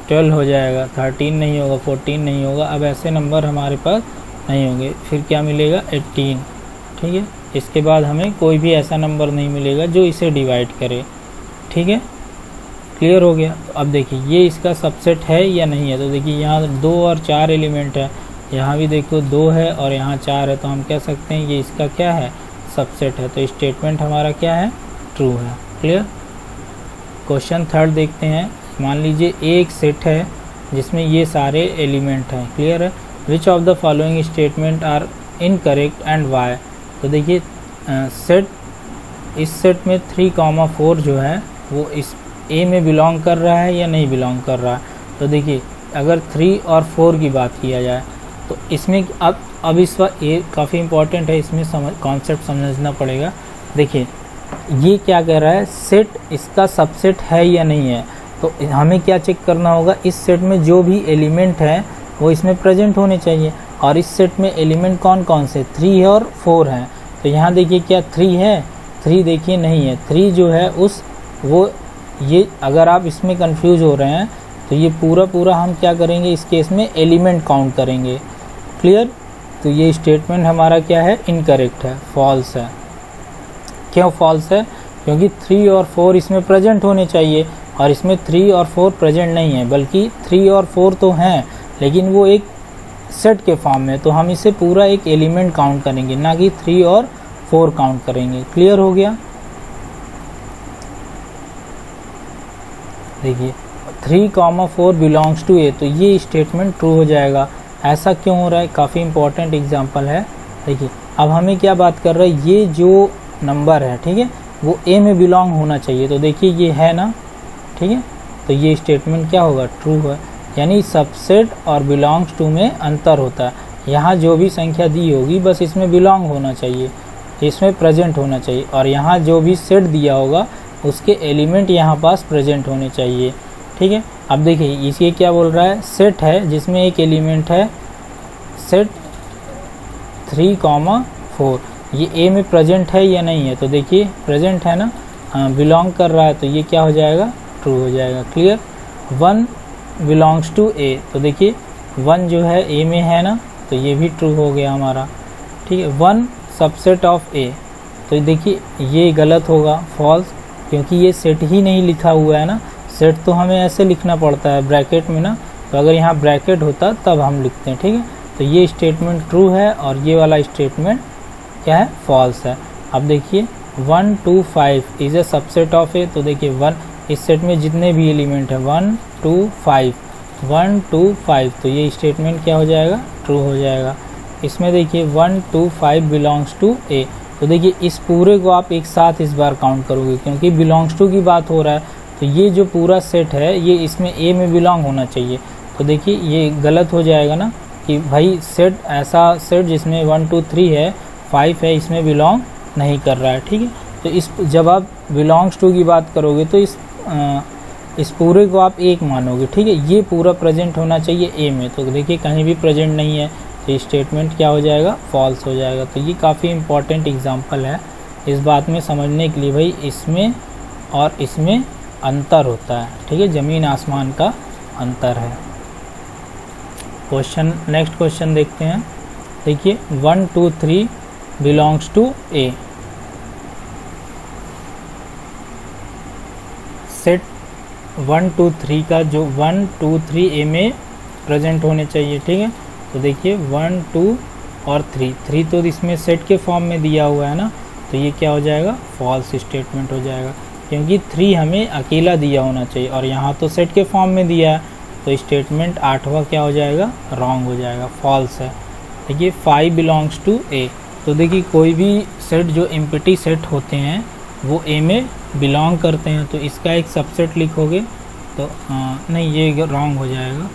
12 हो जाएगा, 13 नहीं होगा, 14 नहीं होगा। अब ऐसे नंबर हमारे पास नहीं होंगे, फिर क्या मिलेगा 18, ठीक है। इसके बाद हमें कोई भी ऐसा नंबर नहीं मिलेगा जो इसे डिवाइड करे, ठीक है, क्लियर हो गया। तो अब देखिए ये इसका सबसेट है या नहीं है, तो देखिए यहाँ 2 और 4 एलिमेंट है, यहाँ भी देखो 2 है और यहाँ 4 है, तो हम कह सकते हैं ये इसका क्या है, सबसेट है। तो स्टेटमेंट हमारा क्या है, ट्रू है, क्लियर। क्वेश्चन थर्ड देखते हैं। मान लीजिए एक सेट है जिसमें ये सारे एलिमेंट हैं, क्लियर है। Which of the following statement are incorrect and why. तो देखिए इस सेट में 3,4 जो है वो इस ए में बिलोंग कर रहा है या नहीं बिलोंग कर रहा है। तो देखिए अगर 3 और 4 की बात किया जाए तो इसमें अब इस बार ये काफ़ी इंपॉर्टेंट है, इसमें कॉन्सेप्ट समझना पड़ेगा। देखिए ये क्या कह रहा है, सेट इसका सबसेट है या नहीं है। तो हमें क्या चेक करना होगा, इस सेट में जो भी एलिमेंट है वो इसमें प्रेजेंट होने चाहिए। और इस सेट में एलिमेंट कौन कौन से, 3 और 4 हैं। तो यहाँ देखिए क्या 3 है, 3 देखिए नहीं है। 3 जो है ये अगर आप इसमें कंफ्यूज हो रहे हैं तो ये पूरा हम क्या करेंगे, इस केस में एलिमेंट काउंट करेंगे, क्लियर। तो ये स्टेटमेंट हमारा क्या है, इनकरेक्ट है, फॉल्स है। क्यों फॉल्स है, क्योंकि 3 और 4 इसमें प्रेजेंट होने चाहिए और इसमें 3 और 4 प्रेजेंट नहीं है, बल्कि 3 और 4 तो हैं लेकिन वो एक सेट के फॉर्म में। तो हम इसे पूरा एक एलिमेंट काउंट करेंगे, ना कि 3 और 4 काउंट करेंगे, क्लियर हो गया। देखिए 3,4 बिलोंग्स टू ए, तो ये स्टेटमेंट ट्रू हो जाएगा। ऐसा क्यों हो रहा है, काफ़ी इंपॉर्टेंट एग्जांपल है। देखिए अब हमें क्या बात कर रहा है, ये जो नंबर है, ठीक है, वो ए में बिलोंग होना चाहिए। तो देखिए ये है ना, ठीक है, तो ये स्टेटमेंट क्या होगा, ट्रू है। यानी सबसेट और बिलोंग्स टू में अंतर होता है। यहाँ जो भी संख्या दी होगी बस इसमें बिलोंग होना चाहिए, इसमें प्रेजेंट होना चाहिए, और यहाँ जो भी सेट दिया होगा उसके एलिमेंट यहाँ पास प्रेजेंट होने चाहिए, ठीक है। अब देखिए इसे क्या बोल रहा है, सेट है जिसमें एक एलिमेंट है, सेट 3,4, ये ए में प्रेजेंट है या नहीं है। तो देखिए प्रेजेंट है ना, बिलोंग कर रहा है, तो ये क्या हो जाएगा, ट्रू हो जाएगा, क्लियर। 1 बिलोंग्स टू ए, तो देखिए 1 जो है ए में है ना, तो ये भी ट्रू हो गया हमारा, ठीक है। 1 सबसेट ऑफ ए, तो देखिए ये गलत होगा, फॉल्स, क्योंकि ये सेट ही नहीं लिखा हुआ है ना। सेट तो हमें ऐसे लिखना पड़ता है ब्रैकेट में ना, तो अगर यहाँ ब्रैकेट होता तब हम लिखते हैं, ठीक है। तो ये स्टेटमेंट ट्रू है और ये वाला स्टेटमेंट क्या है, फॉल्स है। अब देखिए 1 2 5 इज़ ए सबसेट ऑफ ए, तो देखिए 1 इस सेट में जितने भी एलिमेंट है 1 2 5 1 2 5, तो ये स्टेटमेंट क्या हो जाएगा, ट्रू हो जाएगा। इसमें देखिए 1 2 5 बिलोंग्स टू ए, तो देखिए इस पूरे को आप एक साथ इस बार काउंट करोगे क्योंकि बिलोंग्स टू की बात हो रहा है। तो ये जो पूरा सेट है ये इसमें ए में बिलोंग होना चाहिए। तो देखिए ये गलत हो जाएगा ना कि भाई सेट ऐसा सेट जिसमें 1 2 3 है, 5 है, इसमें बिलोंग नहीं कर रहा है, ठीक है। तो इस जब आप बिलोंग्स टू की बात करोगे तो इस पूरे को आप एक मानोगे, ठीक है। ये पूरा प्रेजेंट होना चाहिए ए में, तो देखिए कहीं भी प्रेजेंट नहीं है, तो स्टेटमेंट क्या हो जाएगा, फॉल्स हो जाएगा। तो ये काफ़ी इंपॉर्टेंट एग्जांपल है इस बात में समझने के लिए, भाई इसमें और इसमें अंतर होता है, ठीक है, ज़मीन आसमान का अंतर है। क्वेश्चन नेक्स्ट क्वेश्चन देखते हैं। देखिए 1 2 3 बिलोंग्स टू ए, सेट 1 2 3 का जो 1 2 3 ए में प्रेजेंट होने चाहिए, ठीक है। तो देखिए 1 2 और 3 तो इसमें सेट के फॉर्म में दिया हुआ है ना, तो ये क्या हो जाएगा, फॉल्स स्टेटमेंट हो जाएगा, क्योंकि 3 हमें अकेला दिया होना चाहिए और यहाँ तो सेट के फॉर्म में दिया है। तो स्टेटमेंट 8वां क्या हो जाएगा, रॉन्ग हो जाएगा, फॉल्स है। देखिए 5 बिलोंग्स टू ए, तो देखिए कोई भी सेट जो एम्प्टी सेट होते हैं वो ए में बिलोंग करते हैं, तो इसका एक सबसेट लिखोगे तो नहीं, ये रॉन्ग हो जाएगा,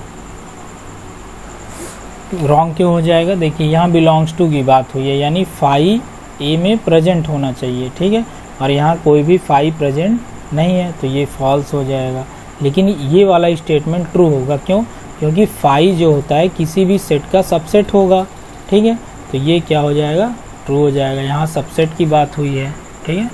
रॉन्ग क्यों हो जाएगा, देखिए यहाँ बिलोंग्स टू की बात हुई है, यानी फाई ए में प्रेजेंट होना चाहिए, ठीक है, और यहाँ कोई भी फाई प्रेजेंट नहीं है तो ये फॉल्स हो जाएगा। लेकिन ये वाला स्टेटमेंट ट्रू होगा, क्यों, क्योंकि फाई जो होता है किसी भी सेट का सबसेट होगा, ठीक है, तो ये क्या हो जाएगा, ट्रू हो जाएगा। यहाँ सबसेट की बात हुई है, ठीक है,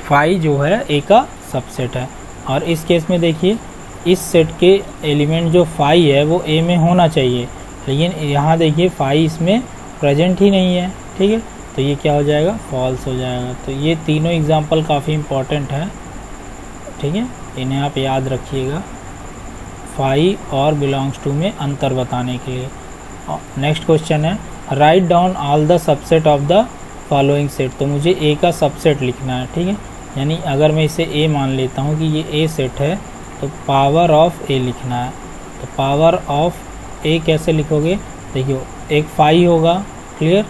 फाई जो है ए का सबसेट है, और इस केस में देखिए इस सेट के एलिमेंट जो फाई है वो ए में होना चाहिए, लेकिन यहाँ देखिए फाई इसमें प्रेजेंट ही नहीं है, ठीक है, तो ये क्या हो जाएगा, फॉल्स हो जाएगा। तो ये तीनों एग्जांपल काफ़ी इम्पोर्टेंट है, ठीक है, इन्हें आप याद रखिएगा फाई और बिलोंग्स टू में अंतर बताने के लिए। नेक्स्ट क्वेश्चन है write down all the subset of the following set. तो मुझे ए का सबसेट लिखना है, ठीक है, यानी अगर मैं इसे ए मान लेता हूँ कि ये ए सेट है तो पावर ऑफ ए लिखना है। तो पावर ऑफ ए कैसे लिखोगे, देखिए एक फाई होगा, क्लियर,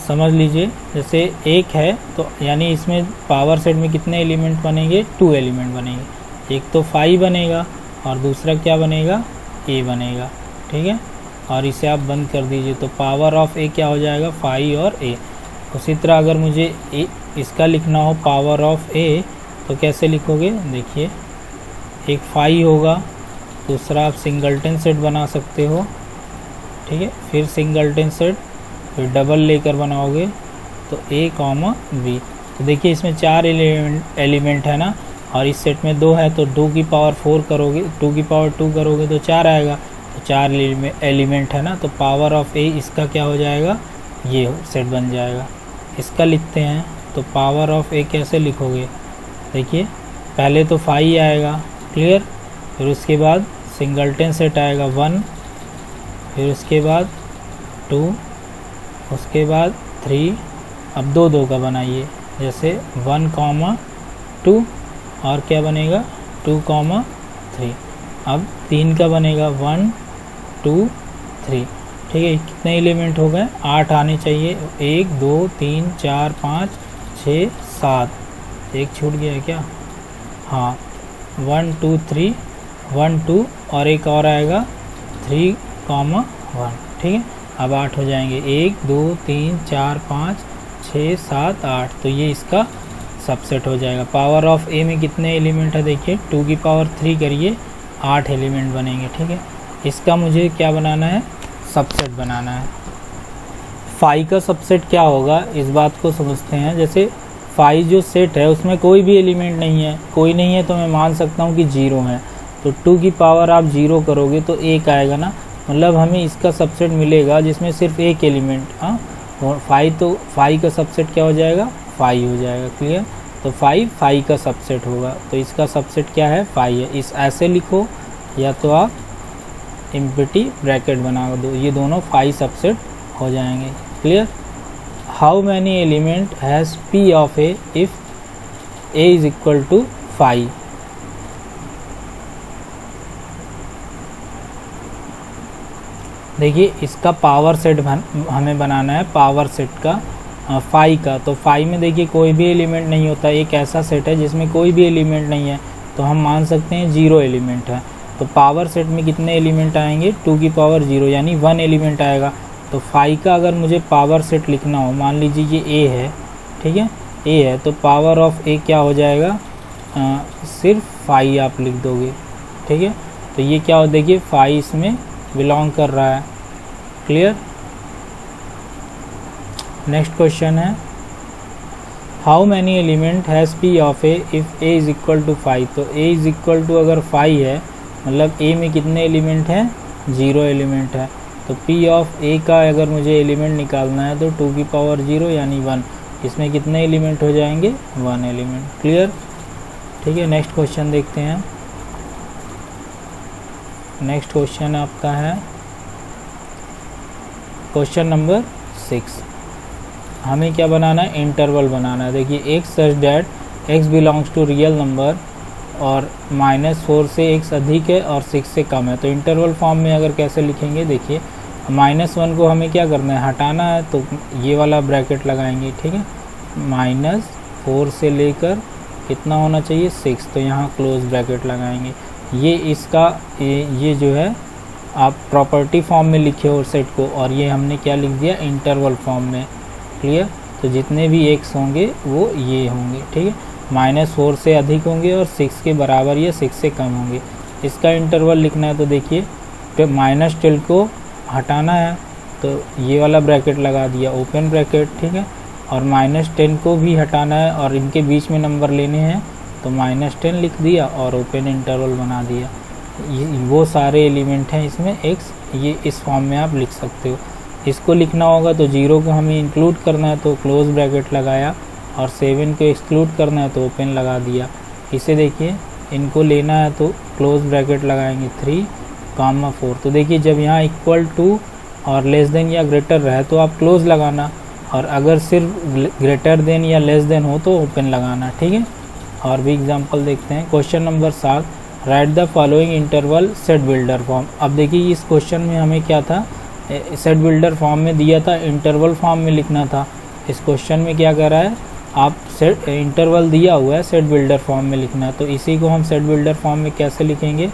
समझ लीजिए, जैसे एक है तो यानी इसमें पावर सेट में कितने एलिमेंट बनेंगे, 2 एलिमेंट बनेंगे, एक तो फाई बनेगा और दूसरा क्या बनेगा, ए बनेगा, ठीक है, और इसे आप बंद कर दीजिए तो पावर ऑफ ए क्या हो जाएगा, फाई और ए। उसी तरह अगर मुझे इसका लिखना हो पावर ऑफ ए तो कैसे लिखोगे, देखिए एक फाई होगा, दूसरा आप सिंगलटन सेट बना सकते हो, ठीक है, फिर सिंगलटन सेट, फिर डबल लेकर बनाओगे तो ए कॉमा बी। तो देखिए इसमें 4 एलिमेंट है ना, और इस सेट में 2 है तो 2 की पावर 4 करोगे, 2 की पावर 2 करोगे तो 4 आएगा, तो 4 एलिमेंट है ना, तो पावर ऑफ ए इसका क्या हो जाएगा, ये सेट बन जाएगा। इसका लिखते हैं तो पावर ऑफ ए कैसे लिखोगे, देखिए पहले तो फाई आएगा, क्लियर, फिर उसके बाद सिंगलटन सेट आएगा 1, फिर उसके बाद 2, उसके बाद 3, अब 2 का बनाइए, जैसे 1, 2 और क्या बनेगा 2, 3, अब 3 का बनेगा 1, 2, 3, ठीक है, कितने एलिमेंट हो गए, 8 आने चाहिए, 1, 2, 3, 4, 5, 6, 7, एक छूट गया है क्या, हाँ 1, 2, 3, 1, 2 और एक और आएगा 3, 1, ठीक है, अब 8 हो जाएंगे, 1, 2, 3, 4, 5, 6, 7, 8, तो ये इसका सबसेट हो जाएगा। पावर ऑफ ए में कितने एलिमेंट है, देखिए 2 की पावर 3 करिए, 8 एलिमेंट बनेंगे, ठीक है, इसका मुझे क्या बनाना है, सबसेट बनाना है। फाई का सबसेट क्या होगा, इस बात को समझते हैं। जैसे फाई जो सेट है उसमें कोई भी एलिमेंट नहीं है, कोई नहीं है तो मैं मान सकता हूँ कि 0 है, तो 2 की पावर आप 0 करोगे तो 1 आएगा ना, मतलब हमें इसका सबसेट मिलेगा जिसमें सिर्फ एक एलिमेंट, हाँ, और फाई का सबसेट क्या हो जाएगा, फाई हो जाएगा, क्लियर, तो फाई का सबसेट होगा, तो इसका सबसेट क्या है, फाई है। इस ऐसे लिखो या तो आप एम्प्टी ब्रैकेट बना दो, ये दोनों फाई सबसेट हो जाएंगे, clear. How many element has P of A if A is equal to phi. देखिए इसका पावर सेट हमें बनाना है, पावर सेट का फाई का, तो फाई में देखिए कोई भी एलिमेंट नहीं होता, एक ऐसा सेट है जिसमें कोई भी एलिमेंट नहीं है, तो हम मान सकते हैं 0 एलिमेंट है। तो पावर सेट में कितने एलिमेंट आएंगे, 2 की पावर 0 यानी 1 एलिमेंट आएगा। तो फाई का अगर मुझे पावर सेट लिखना हो, मान लीजिए ये ए है, ठीक है, ए है, तो पावर ऑफ ए क्या हो जाएगा, सिर्फ फाई आप लिख दोगे, ठीक है, तो ये क्या हो, देखिए फाई इसमें बिलोंग कर रहा है, क्लियर। नेक्स्ट क्वेश्चन है how many element has P of A if A is equal to 5। तो ए इज़ इक्वल टू अगर 5 है मतलब ए में कितने एलिमेंट हैं, 0 एलिमेंट है, तो पी ऑफ ए का अगर मुझे एलिमेंट निकालना है तो 2 की पावर 0 यानी 1, इसमें कितने एलिमेंट हो जाएंगे, 1 एलिमेंट, क्लियर, ठीक है। नेक्स्ट क्वेश्चन देखते हैं। नेक्स्ट क्वेश्चन आपका है क्वेश्चन नंबर 6। हमें क्या बनाना है, इंटरवल बनाना है। देखिए x such that x belongs to real number और -4 से x अधिक है और 6 से कम है। तो इंटरवल फॉर्म में अगर कैसे लिखेंगे, देखिए -1 को हमें क्या करना है, हटाना है, तो ये वाला ब्रैकेट लगाएंगे, ठीक है, -4 से लेकर कितना होना चाहिए, 6, तो यहाँ क्लोज ब्रैकेट लगाएंगे। ये इसका ये जो है आप प्रॉपर्टी फॉर्म में लिखे हो सेट को, और ये हमने क्या लिख दिया इंटरवल फॉर्म में। क्लियर? तो जितने भी एक्स होंगे वो ये होंगे, ठीक है। -4 से अधिक होंगे और 6 के बराबर या 6 से कम होंगे। इसका इंटरवल लिखना है तो देखिए माइनस टिल को हटाना है तो ये वाला ब्रैकेट लगा दिया ओपन ब्रैकेट, ठीक है। और -10 को भी हटाना है और इनके बीच में नंबर लेने हैं तो -10 लिख दिया और ओपन इंटरवल बना दिया। ये वो सारे एलिमेंट हैं इसमें एक्स, ये इस फॉर्म में आप लिख सकते हो। इसको लिखना होगा तो 0 को हमें इंक्लूड करना है तो क्लोज ब्रैकेट लगाया, और 7 को एक्सक्लूड करना है तो ओपन लगा दिया। इसे देखिए इनको लेना है तो क्लोज ब्रैकेट लगाएंगे 3, 4। तो देखिए जब यहाँ इक्वल टू और लेस देन या ग्रेटर रहे तो आप क्लोज लगाना, और अगर सिर्फ ग्रेटर देन या लेस देन हो तो ओपन लगाना, ठीक है। और भी एग्जांपल देखते हैं। Question number 7, right the following interval set builder form. अब देखिए इस क्वेश्चन में हमें क्या था, सेट बिल्डर फॉर्म में दिया था, इंटरवल फॉर्म में लिखना था। इस क्वेश्चन में क्या कर रहा है, आप सेट इंटरवल दिया हुआ है सेट बिल्डर फॉर्म में लिखना है। तो इसी को हम सेट बिल्डर फॉर्म में कैसे लिखेंगे,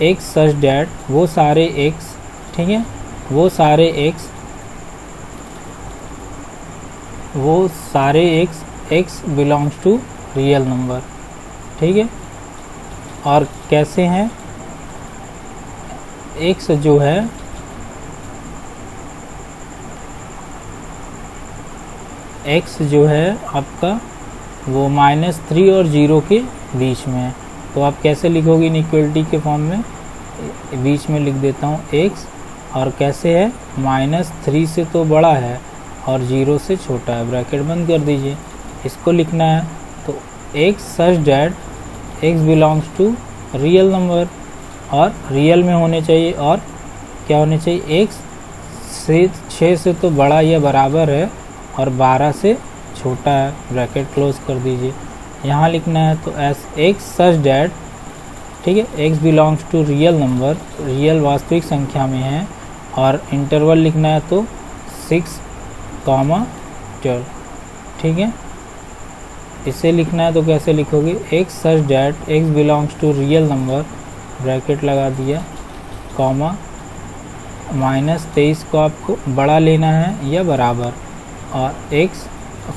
एक्स सच डैट वो सारे एक्स, ठीक है, वो सारे x belongs to real number, ठीक है। और कैसे हैं, एक्स जो है आपका वो -3 और 0 के बीच में है। तो आप कैसे लिखोगे इनइक्वलिटी के फॉर्म में, बीच में लिख देता हूँ एक्स, और कैसे है -3 से तो बड़ा है और 0 से छोटा है, ब्रैकेट बंद कर दीजिए। इसको लिखना है तो x such that x belongs to real number, और रियल में होने चाहिए, और क्या होने चाहिए, एक्स से 6 से तो बड़ा या बराबर है और 12 से छोटा है, ब्रैकेट क्लोज कर दीजिए। यहाँ लिखना है तो एक्स सच डैट, ठीक है, x belongs to real number, real वास्तविक संख्या में है, और इंटरवल लिखना है तो 6, 12, ठीक है। इसे लिखना है तो कैसे लिखोगे, x such that x belongs to real number, bracket लगा दिया, -23 को आपको बड़ा लेना है या बराबर, और एक्स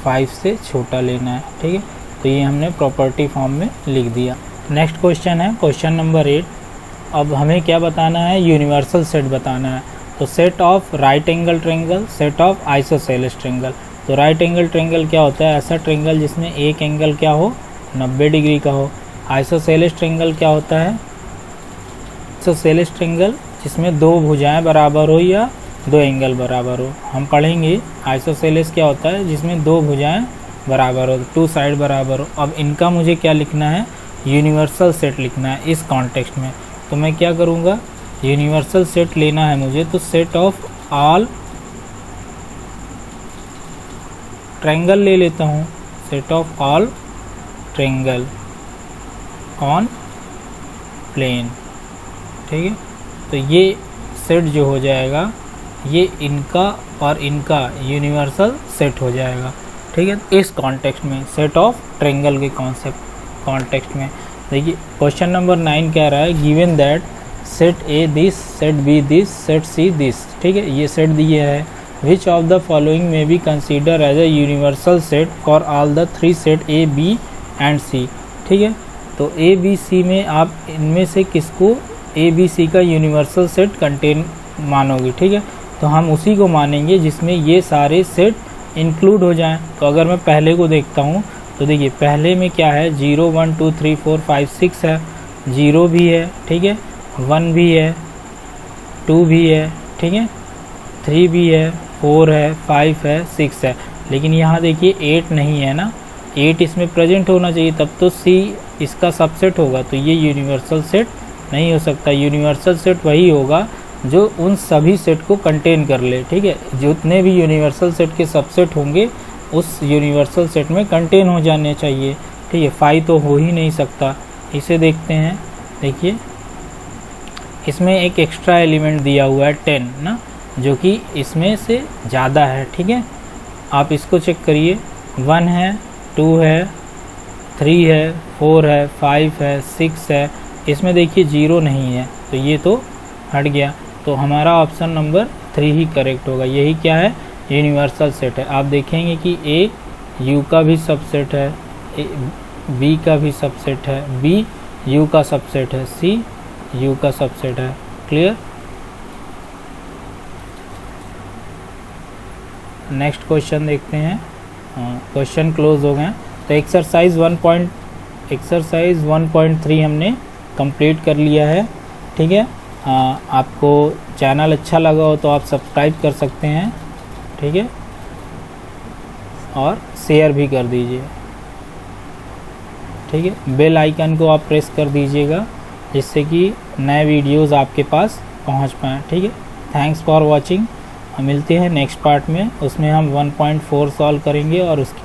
5 से छोटा लेना है, ठीक है। तो ये हमने प्रॉपर्टी फॉर्म में लिख दिया। नेक्स्ट क्वेश्चन है क्वेश्चन नंबर 8। अब हमें क्या बताना है, यूनिवर्सल सेट बताना है। तो set of right angle triangle, set of isosceles triangle. तो राइट एंगल ट्रायंगल क्या होता है, ऐसा ट्रायंगल जिसमें एक एंगल क्या हो 90 डिग्री का हो। आइसोसेलेस ट्रायंगल क्या होता है, आइसोसेलेस ट्रायंगल जिसमें 2 भुजाएं बराबर हो या 2 एंगल बराबर हो। हम पढ़ेंगे आइसोसेलेस क्या होता है, जिसमें 2 भुजाएं बराबर हो, 2 साइड बराबर हो। अब इनका मुझे क्या लिखना है, यूनिवर्सल सेट लिखना है इस कॉन्टेक्स्ट में। तो मैं क्या करूँगा, यूनिवर्सल सेट लेना है मुझे, तो सेट ऑफ ऑल ट्रायंगल ले लेता हूँ, set of all triangle on plane, ठीक है। तो ये सेट जो हो जाएगा, ये इनका और इनका यूनिवर्सल सेट हो जाएगा, ठीक है। इस कॉन्टेक्स्ट में सेट ऑफ ट्रायंगल के कॉन्टेक्स्ट में देखिए क्वेश्चन नंबर 9 कह रहा है, given that set A this, set B this, set C this, ठीक है। ये सेट दिए है, विच ऑफ द फॉलोइंग में be consider as a universal set for all the 3 set A B and C, ठीक है। तो ए बी सी में आप इनमें से किसको ए बी सी का यूनिवर्सल सेट कंटेन मानोगे, ठीक है। तो हम उसी को मानेंगे जिसमें ये सारे सेट इंक्लूड हो जाएं। तो अगर मैं पहले को देखता हूँ तो देखिए पहले में क्या है, 0 1 2 3 4 5 6 है, 0 भी है, ठीक है, 1 भी है, 2 भी है, ठीक है, 3 भी है, 4 है, 5 है, 6 है। लेकिन यहाँ देखिए 8 नहीं है ना, 8 इसमें प्रेजेंट होना चाहिए, तब तो सी इसका सबसेट होगा। तो ये यूनिवर्सल सेट नहीं हो सकता। यूनिवर्सल सेट वही होगा जो उन सभी सेट को कंटेन कर ले, ठीक है। जितने भी यूनिवर्सल सेट के सबसेट होंगे उस यूनिवर्सल सेट में कंटेन हो जाने चाहिए, ठीक है। 5 तो हो ही नहीं सकता। इसे देखते हैं, देखिए इसमें एक एक्स्ट्रा एलिमेंट दिया हुआ है 10 ना, जो कि इसमें से ज़्यादा है, ठीक है। आप इसको चेक करिए, 1 है, 2 है, 3 है, 4 है, 5 है, 6 है। इसमें देखिए 0 नहीं है, तो ये तो हट गया, तो हमारा ऑप्शन नंबर 3 ही करेक्ट होगा। यही क्या है, यूनिवर्सल सेट है। आप देखेंगे कि ए यू का भी सबसेट है, बी का भी सबसेट है, बी यू का सबसेट है, सी यू का सबसेट है। क्लियर। नेक्स्ट क्वेश्चन देखते हैं। क्वेश्चन क्लोज हो गए। तो एक्सरसाइज 1.3 हमने कंप्लीट कर लिया है। ठीक है, आपको चैनल अच्छा लगा हो तो आप सब्सक्राइब कर सकते हैं। ठीक है, और शेयर भी कर दीजिए। ठीक है, बेल आइकन को आप प्रेस कर दीजिएगा जिससे कि नए वीडियोस आपके पास पहुंच पाएँ। ठीक है, थैंक्स फॉर वॉचिंग। मिलते हैं नेक्स्ट पार्ट में, उसमें हम 1.4 सॉल्व करेंगे और उसकी